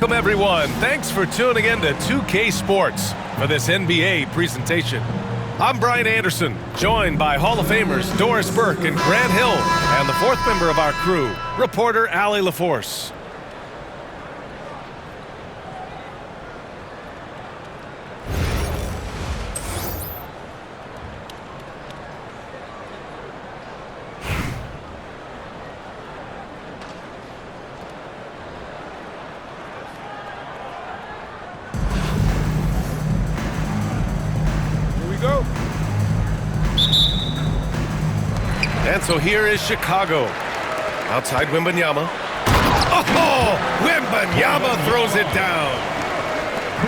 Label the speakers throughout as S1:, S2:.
S1: Welcome everyone. Thanks for tuning in to 2K Sports for this NBA presentation. I'm Brian Anderson, joined by Hall of Famers Doris Burke and Grant Hill, and the fourth member of our crew, reporter Allie LaForce. And so here is Chicago. Outside Wembanyama. Oh! Wembanyama throws it down.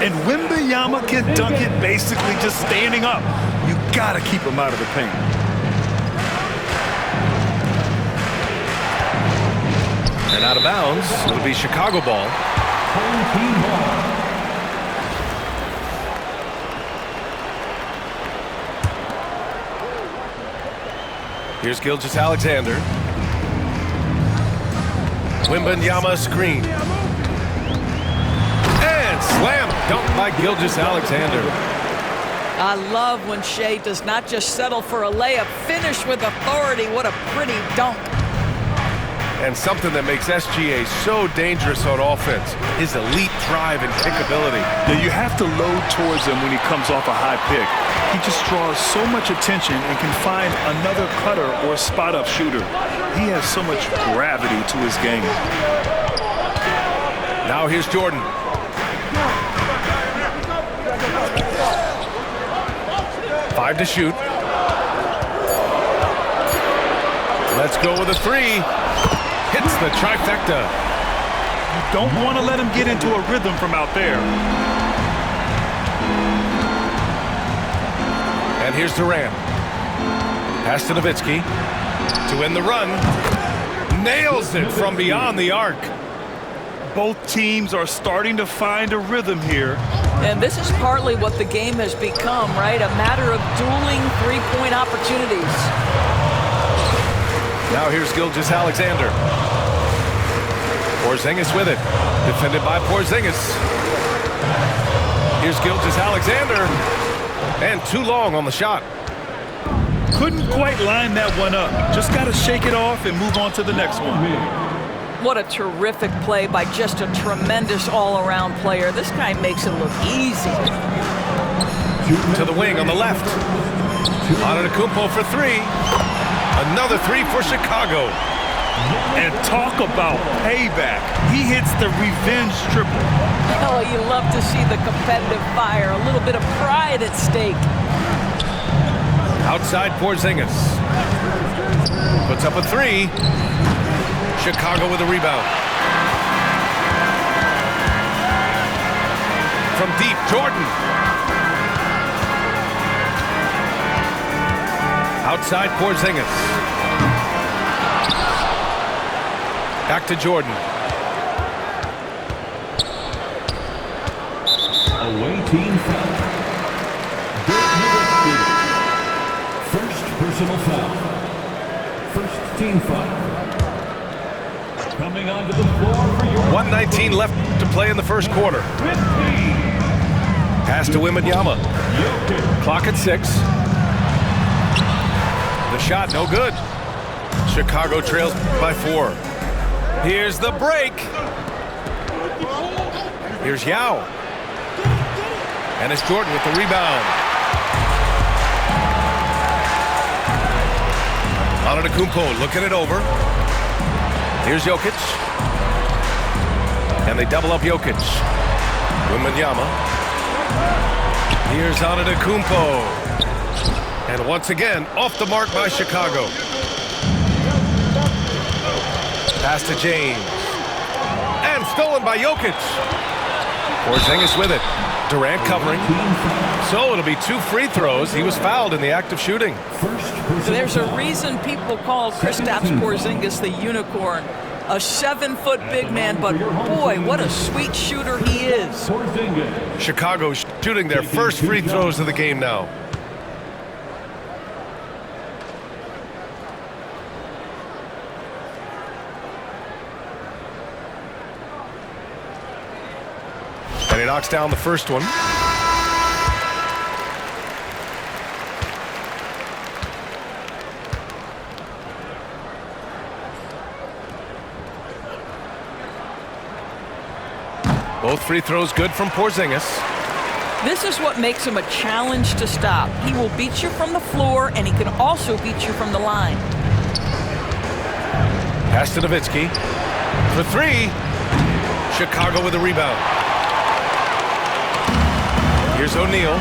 S2: And Wembanyama can dunk it basically just standing up. You gotta keep him out of the paint.
S1: And out of bounds, it'll be Chicago ball.
S3: Home team ball.
S1: Here's Gilgeous-Alexander. Wembanyama screen. And slam dunk by Gilgeous-Alexander.
S4: I love when Shea does not just settle for a layup, finish with authority. What a pretty dunk.
S1: And something that makes SGA so dangerous on offense, his elite drive and kickability.
S2: Yeah, you have to load towards him when he comes off a high pick. He just draws so much attention and can find another cutter or spot-up shooter. He has so much gravity to his game.
S1: Now here's Jordan. Five to shoot. Let's go with a three. Hits the trifecta.
S2: You don't want to let him get into a rhythm from out there.
S1: And here's Durant. Pass to Nowitzki to win the run. Nails it from beyond the arc.
S2: Both teams are starting to find a rhythm here.
S4: And this is partly what the game has become, right? A matter of dueling three-point opportunities.
S1: Now here's Gilgeous-Alexander. Porzingis with it. Defended by Porzingis. Here's Gilgeous-Alexander. And too long on the shot.
S2: Couldn't quite line that one up. Just got to shake it off and move on to the next one.
S4: What a terrific play by just a tremendous all-around player. This guy makes it look easy.
S1: To the wing on the left. Antetokounmpo for three. Another three for Chicago.
S2: And talk about payback. He hits the revenge triple.
S4: Oh, you love to see the competitive fire. A little bit of pride at stake.
S1: Outside Porzingis. Puts up a three. Chicago with a rebound. From deep, Jordan. Outside Porzingis. Back to Jordan.
S3: Away team foul. First personal foul. First team foul. Coming onto the floor for your
S1: 1:19 left to play in the first quarter. Pass to Wembanyama. Clock at 6. The shot no good. Chicago trails by 4. Here's the break. Here's Yao. And it's Jordan with the rebound. Antetokounmpo looking it over. Here's Jokic. And they double up Jokic. Wembanyama. Here's Antetokounmpo. And once again, off the mark by Chicago. Pass to James. And stolen by Jokic. Porzingis with it. Durant covering. So it'll be 2 free throws. He was fouled in the act of shooting.
S4: There's a reason people call Kristaps Porzingis the unicorn. A 7-foot big man, but boy, what a sweet shooter he is.
S1: Chicago shooting their first free throws of the game now. And he knocks down the first one. Both free throws good from Porzingis.
S4: This is what makes him a challenge to stop. He will beat you from the floor, and he can also beat you from the line.
S1: Pass to Nowitzki. For three. Chicago with a rebound. Here's O'Neal.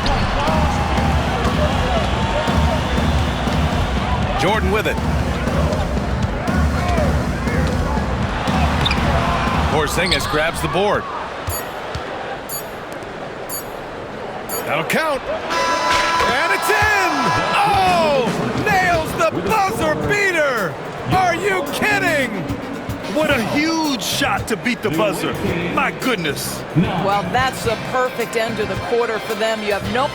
S1: Jordan with it. Porzingis grabs the board. That'll count. And it's in! Oh! Nails the buzzer beater! Are you kidding?
S2: What a huge shot to beat the buzzer. My goodness.
S4: Well, that's the perfect end to the quarter for them. You have no...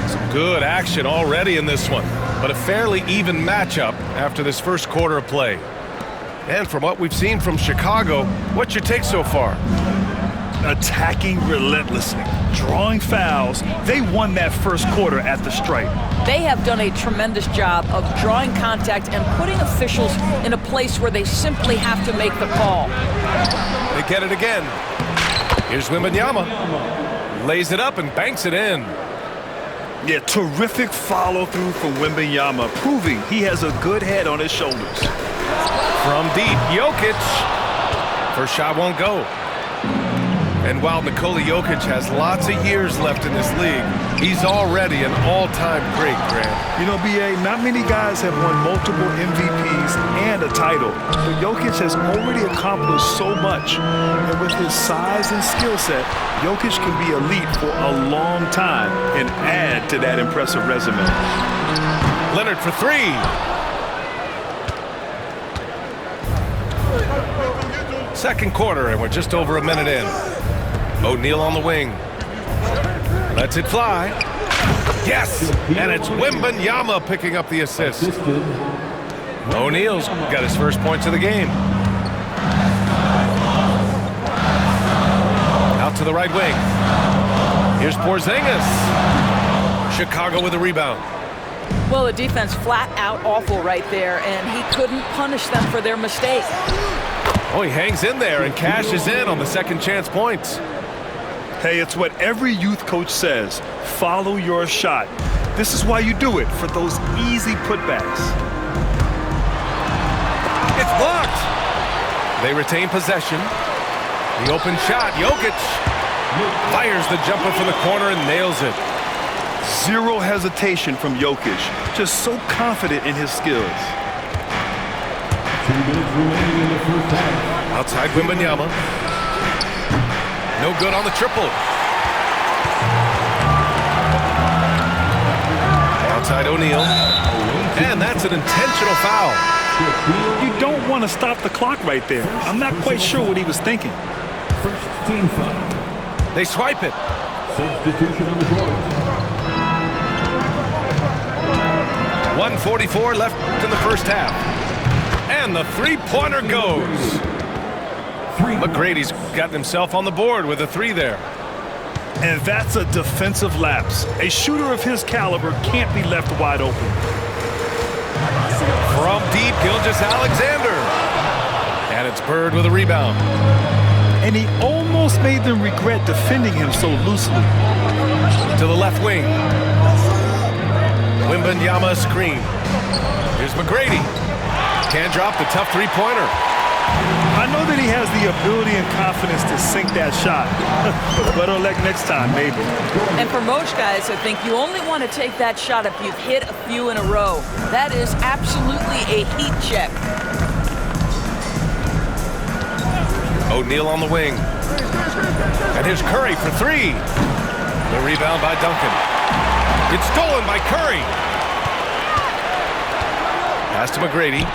S1: Some good action already in this one, but a fairly even matchup after this first quarter of play. And from what we've seen from Chicago, what's your take so far?
S2: Attacking relentlessly, drawing fouls. They won that first quarter at the stripe.
S4: They have done a tremendous job of drawing contact and putting officials in a place where they simply have to make the call.
S1: They get it again. Here's Wembanyama. Lays it up and banks it in.
S2: Yeah, terrific follow-through from Wembanyama, proving he has a good head on his shoulders.
S1: From deep, Jokic. First shot won't go. And while Nikola Jokic has lots of years left in this league, he's already an all-time great, Grant.
S2: You know, B.A., not many guys have won multiple MVPs and a title, but Jokic has already accomplished so much. And with his size and skill set, Jokic can be elite for a long time and add to that impressive resume.
S1: Leonard for three. Second quarter, and we're just over a minute in. O'Neal on the wing. Lets it fly. Yes! And it's Wembanyama picking up the assist. O'Neal's got his first points of the game. Out to the right wing. Here's Porzingis. Chicago with a rebound.
S4: Well, the defense flat out awful right there, and he couldn't punish them for their mistake.
S1: Oh, he hangs in there and cashes in on the second chance points.
S2: Hey, it's what every youth coach says. Follow your shot. This is why you do it, for those easy putbacks.
S1: It's blocked. They retain possession. The open shot, Jokic fires the jumper from the corner and nails it.
S2: Zero hesitation from Jokic. Just so confident in his skills.
S3: 2 minutes remaining in the first half.
S1: Outside Wembanyama. No good on the triple. Outside O'Neal. And that's an intentional foul.
S2: You don't want to stop the clock right there. I'm not quite sure what he was thinking.
S3: First team foul.
S1: They swipe it.
S3: Substitution on the court.
S1: 1:44 left in the first half. And the three-pointer goes. McGrady's gotten himself on the board with a three there.
S2: And that's a defensive lapse. A shooter of his caliber can't be left wide open.
S1: From deep, Gilgeous-Alexander. And it's Bird with a rebound.
S2: And he almost made them regret defending him so loosely.
S1: To the left wing. Wembanyama screen. Here's McGrady. Can't drop the tough three-pointer.
S2: I know that he has the ability and confidence to sink that shot. Better luck next time, maybe.
S4: And for most guys, I think you only want to take that shot if you've hit a few in a row. That is absolutely a heat check.
S1: O'Neal on the wing. And here's Curry for three. The rebound by Duncan. It's stolen by Curry. Pass to McGrady.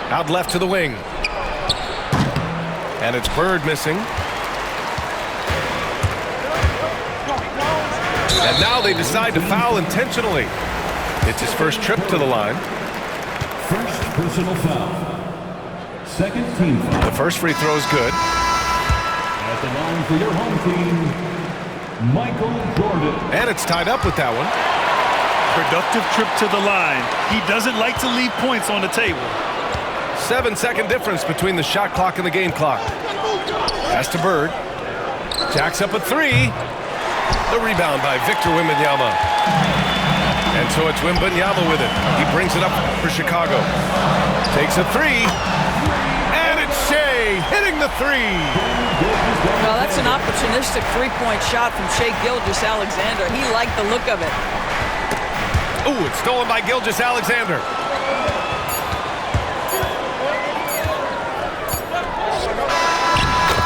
S1: Out left to the wing. And it's Bird missing. And now they decide to foul intentionally. It's his first trip to the line.
S3: First personal foul. Second team foul.
S1: The first free throw is good.
S3: At the line for your home team, Michael Jordan.
S1: And it's tied up with that one.
S2: Productive trip to the line. He doesn't like to leave points on the table.
S1: 7-second difference between the shot clock and the game clock. Pass to Bird. Jacks up a three. The rebound by Victor Wembanyama. And so it's Wembanyama with it. He brings it up for Chicago. Takes a three. And it's Shea hitting the three.
S4: Well, that's an opportunistic three-point shot from Shea Gilgeous-Alexander. He liked the look of it.
S1: Ooh, it's stolen by Gilgeous-Alexander.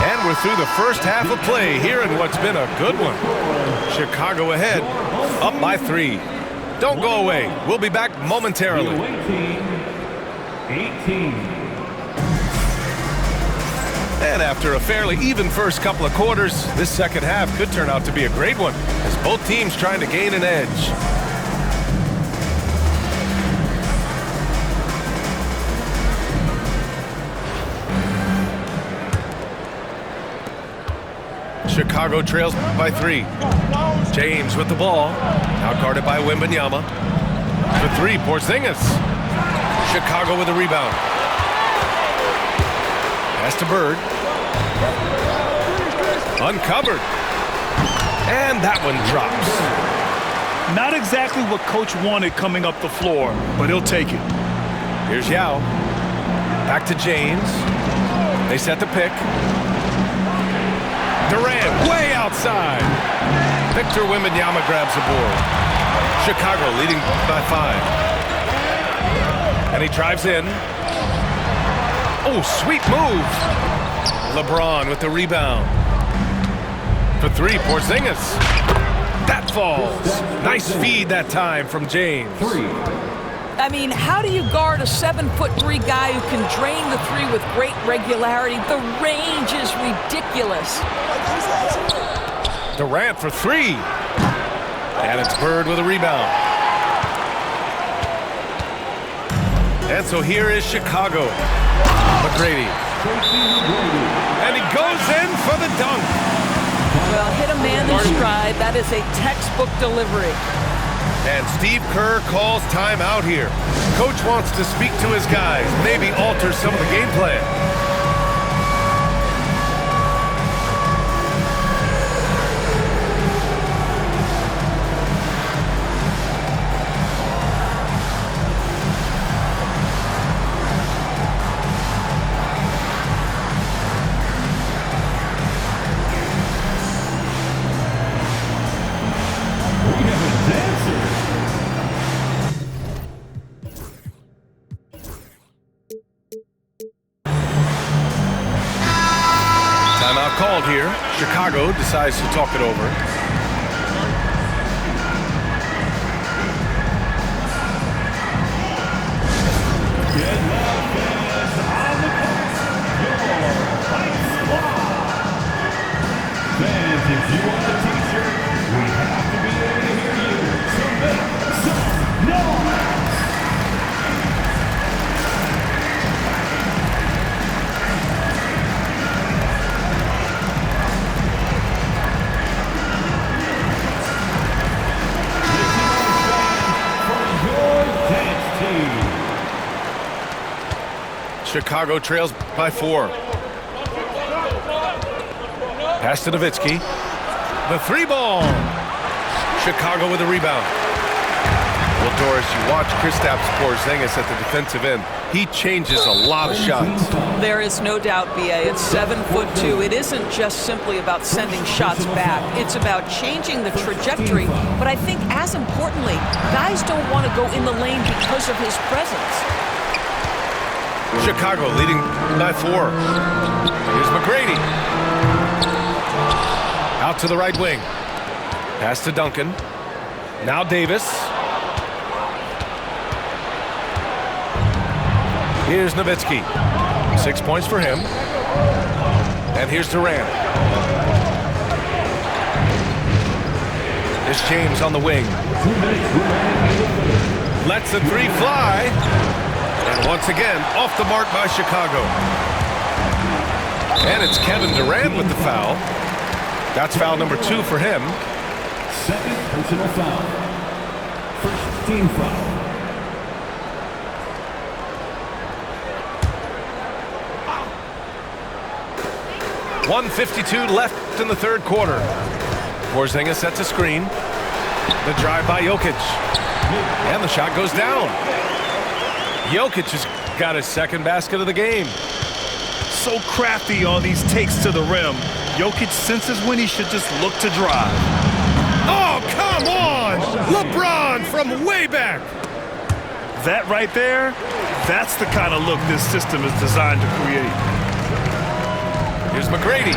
S1: And we're through the first half of play here in what's been a good one. Chicago ahead, up by 3. Don't go away. We'll be back momentarily.
S3: 18.
S1: And after a fairly even first couple of quarters, this second half could turn out to be a great one as both teams trying to gain an edge. Chicago trails by 3. James with the ball. Now guarded by Wembanyama. For 3, Porzingis. Chicago with a rebound. Pass to Bird. Uncovered. And that one drops.
S2: Not exactly what Coach wanted coming up the floor, but he'll take it.
S1: Here's Yao. Back to James. They set the pick. Durant way outside. Victor Wembanyama grabs the board. Chicago leading by 5. And he drives in. Oh, sweet move. LeBron with the rebound. For 3, Porzingis. That falls. Nice feed that time from James.
S4: I mean, how do you guard a 7'3" guy who can drain the 3 with great regularity? The range is ridiculous.
S1: Durant for 3. And it's Bird with a rebound. And so here is Chicago. McGrady. And he goes in for the dunk.
S4: Well, hit a man in stride. That is a textbook delivery.
S1: And Steve Kerr calls timeout here. Coach wants to speak to his guys, maybe alter some of the game plan. Timeout called here. Chicago decides to talk it over.
S3: Fans, if you want the t-shirt, we have to be able to hear you. So make some noise.
S1: Chicago trails by 4. Pass to Nowitzki. The 3 ball. Chicago with a rebound. Well, Doris, you watch Kristaps Porzingis at the defensive end. He changes a lot of shots.
S4: There is no doubt, B.A. It's 7'2". It isn't just simply about sending shots back. It's about changing the trajectory. But I think as importantly, guys don't want to go in the lane because of his presence.
S1: Chicago leading by 4. Here's McGrady. Out to the right wing. Pass to Duncan. Now Davis. Here's Nowitzki. 6 points for him. And here's Durant. Here's James on the wing. Lets the 3 fly. And Once again, off the mark by Chicago. And it's Kevin Durant with the foul. That's foul number 2 for him.
S3: Second personal foul. First team foul.
S1: .152 left in the third quarter. Porzingis sets a screen. The drive by Jokic. And the shot goes down. Jokic has got his second basket of the game.
S2: So crafty on these takes to the rim. Jokic senses when he should just look to drive.
S1: Oh, come on! LeBron from way back.
S2: That right there, that's the kind of look this system is designed to create.
S1: Here's McGrady.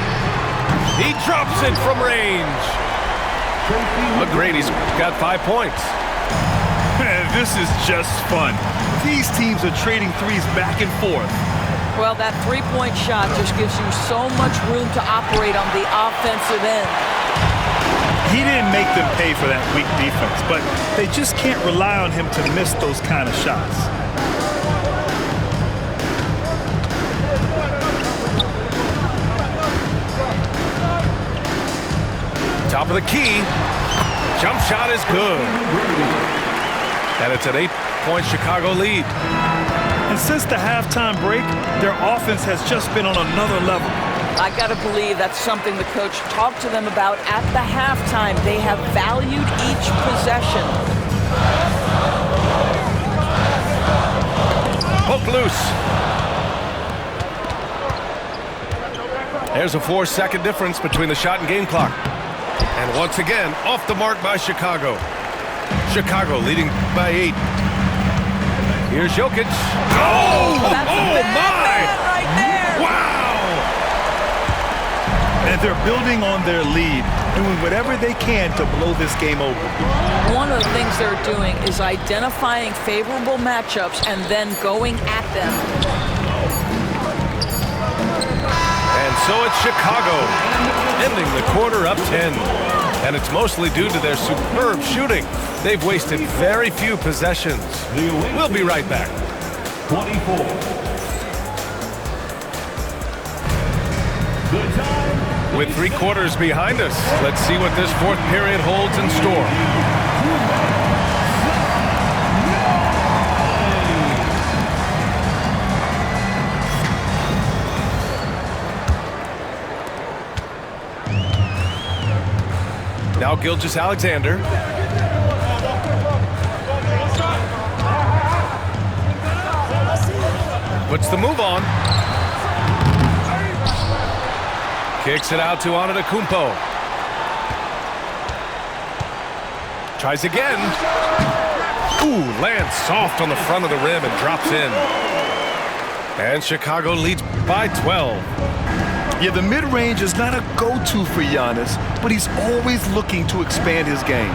S1: He drops it from range. McGrady's got 5 points.
S2: Man, this is just fun. These teams are trading threes back and forth.
S4: Well, that three-point shot just gives you so much room to operate on the offensive end.
S2: He didn't make them pay for that weak defense, but they just can't rely on him to miss those kind of shots.
S1: Top of the key. Jump shot is good. And it's an 8-point Chicago lead.
S2: And since the halftime break, their offense has just been on another level.
S4: I got to believe that's something the coach talked to them about at the halftime. They have valued each possession.
S1: Poke loose. There's a 4-second difference between the shot and game clock. And once again, off the mark by Chicago. Chicago leading by 8. Here's Jokic. Oh,
S4: That's
S1: oh my!
S4: right there.
S1: Wow!
S2: And they're building on their lead, doing whatever they can to blow this game open.
S4: One of the things they're doing is identifying favorable matchups and then going at them.
S1: And so it's Chicago, ending the quarter up 10. And it's mostly due to their superb shooting. They've wasted very few possessions. We'll be right back.
S3: 24. The time.
S1: With 3 quarters behind us, let's see what this fourth period holds in store. Now Gilgeous-Alexander. Puts the move on. Kicks it out to Antetokounmpo. Tries again. Ooh, lands soft on the front of the rim and drops in. And Chicago leads by 12.
S2: Yeah, the mid-range is not a go-to for Giannis, but he's always looking to expand his game.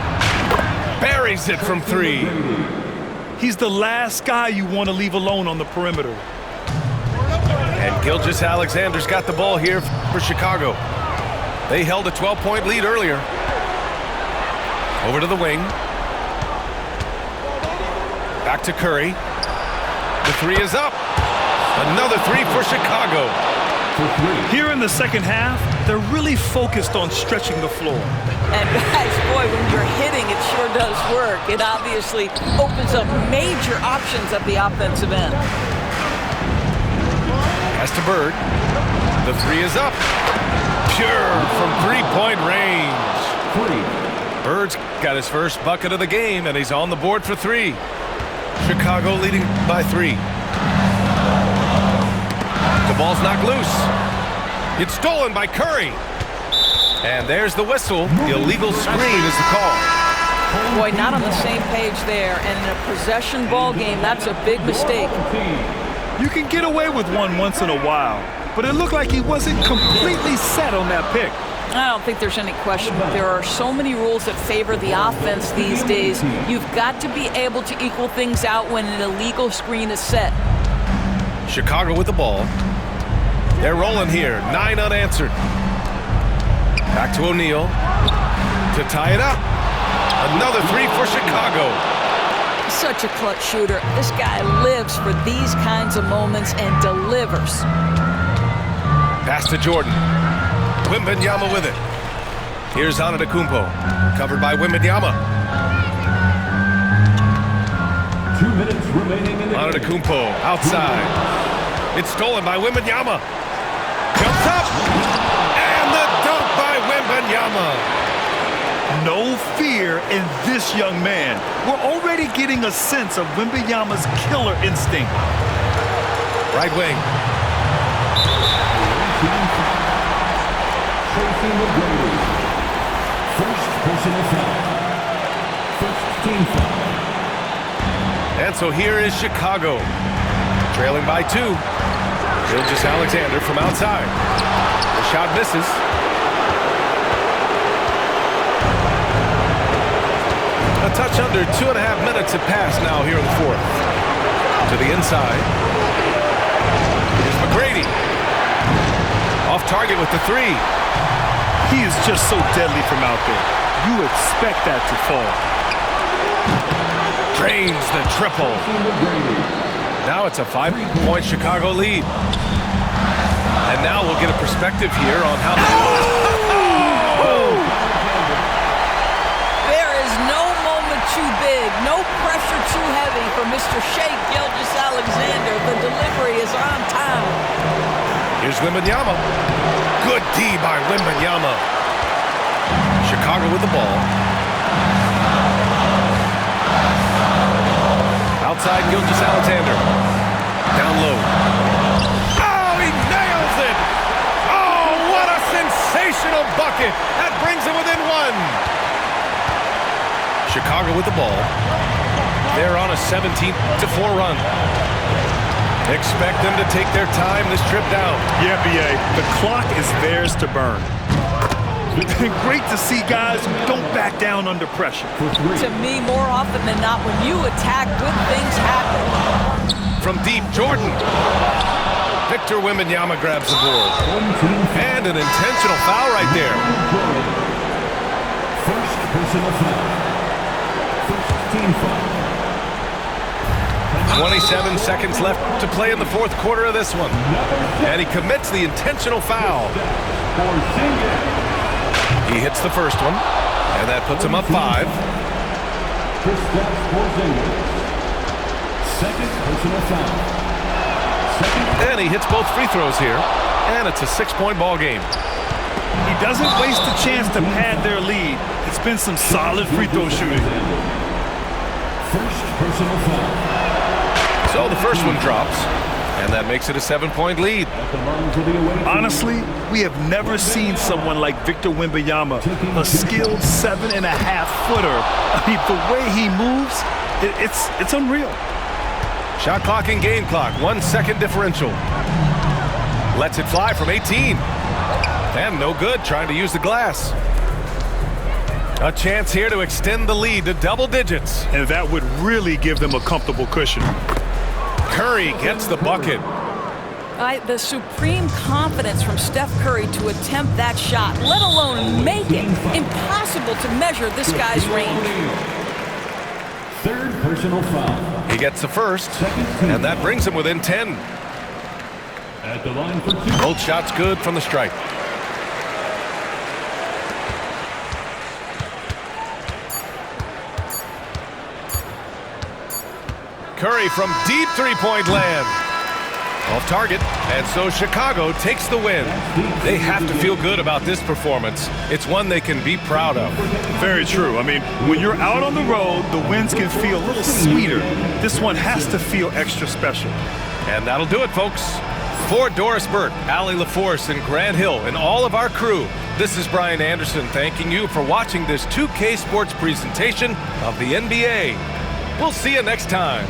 S1: Buries it from 3.
S2: He's the last guy you want to leave alone on the perimeter.
S1: And Gilgeous-Alexander's got the ball here for Chicago. They held a 12-point lead earlier. Over to the wing. Back to Curry. The 3 is up. Another 3 for Chicago.
S2: Here in the second half, they're really focused on stretching the floor.
S4: And guys, boy, when you're hitting, it sure does work. It obviously opens up major options at the offensive end.
S1: Pass to Bird. The 3 is up. Pure from 3-point range. Bird's got his first bucket of the game, and he's on the board for 3. Chicago leading by 3. The ball's knocked loose. It's stolen by Curry. And there's the whistle. Illegal screen is the call.
S4: Boy, not on the same page there. And in a possession ball game, that's a big mistake.
S2: You can get away with one once in a while, but it looked like he wasn't completely set on that pick.
S4: I don't think there's any question. There are so many rules that favor the offense these days. You've got to be able to equal things out when an illegal screen is set.
S1: Chicago with the ball. They're rolling here. 9 unanswered. Back to O'Neal to tie it up. Another 3 for Chicago.
S4: such a clutch shooter. This guy lives for these kinds of moments and delivers.
S1: Pass to Jordan. Wembanyama with it. Here's Antetokounmpo, covered by Wembanyama.
S3: 2 minutes remaining in the game.
S1: Antetokounmpo outside. It's stolen by Wembanyama. Jumps up, and the dunk by Wembanyama.
S2: No fear in this young man. We're already getting a sense of Wembanyama's killer instinct.
S1: Right wing.
S3: First personal foul. First team foul.
S1: And so here is Chicago, trailing by 2. Gilgeous-Alexander from outside. The shot misses. A touch under 2.5 minutes have passed now here in the fourth. To the inside. Here's McGrady. Off target with the 3.
S2: He is just so deadly from out there. You expect that to fall.
S1: Drains the triple. Now it's a 5-point Chicago lead. And now we'll get a perspective here on how...
S4: There is no moment too big, no pressure too heavy for Mr. Shai Gilgeous-Alexander. The delivery is on time.
S1: Here's Wembanyama. Good D by Wembanyama. Chicago with the ball. Outside Gilgeous-Alexander. Down low. Oh, he nails it! Oh, what a sensational bucket! That brings him within 1. Chicago with the ball. They're on a 17-4 run. Expect them to take their time this trip down.
S2: Yeah, B.A., the clock is theirs to burn. Great to see guys who don't back down under pressure.
S4: To me, more often than not, when you attack, good things happen.
S1: From deep, Jordan. Victor Wembanyama grabs the board. And an intentional foul right there.
S3: First personal foul. First team foul.
S1: 27 seconds left to play in the fourth quarter of this one. And he commits the intentional foul. He hits the first one, and that puts him up 5.
S3: Second personal foul.
S1: And he hits both free throws here, and it's a 6-point ball game.
S2: He doesn't waste a chance to pad their lead. It's been some solid free throw shooting.
S3: First personal foul.
S1: So the first one drops, and that makes it a 7-point lead.
S2: Honestly, we have never seen someone like Victor Wembanyama, a skilled 7.5-footer. I mean, the way he moves, it's unreal.
S1: Shot clock and game clock, 1 second differential. Lets it fly from 18. And no good, trying to use the glass. A chance here to extend the lead to double digits.
S2: And that would really give them a comfortable cushion.
S1: Curry gets the bucket.
S4: The supreme confidence from Steph Curry to attempt that shot, let alone make it. Impossible to measure this guy's range.
S3: Third personal foul.
S1: He gets the first, and that brings him within 10.
S3: At the line for 2.
S1: Both shots good from the stripe. Curry from deep three-point land. Off target, and so Chicago takes the win. They have to feel good about this performance. It's one they can be proud of.
S2: Very true. I mean, when you're out on the road, the wins can feel a little sweeter. This one has to feel extra special.
S1: And that'll do it, folks. For Doris Burke, Allie LaForce, and Grant Hill, and all of our crew, this is Brian Anderson thanking you for watching this 2K Sports presentation of the NBA. We'll see you next time.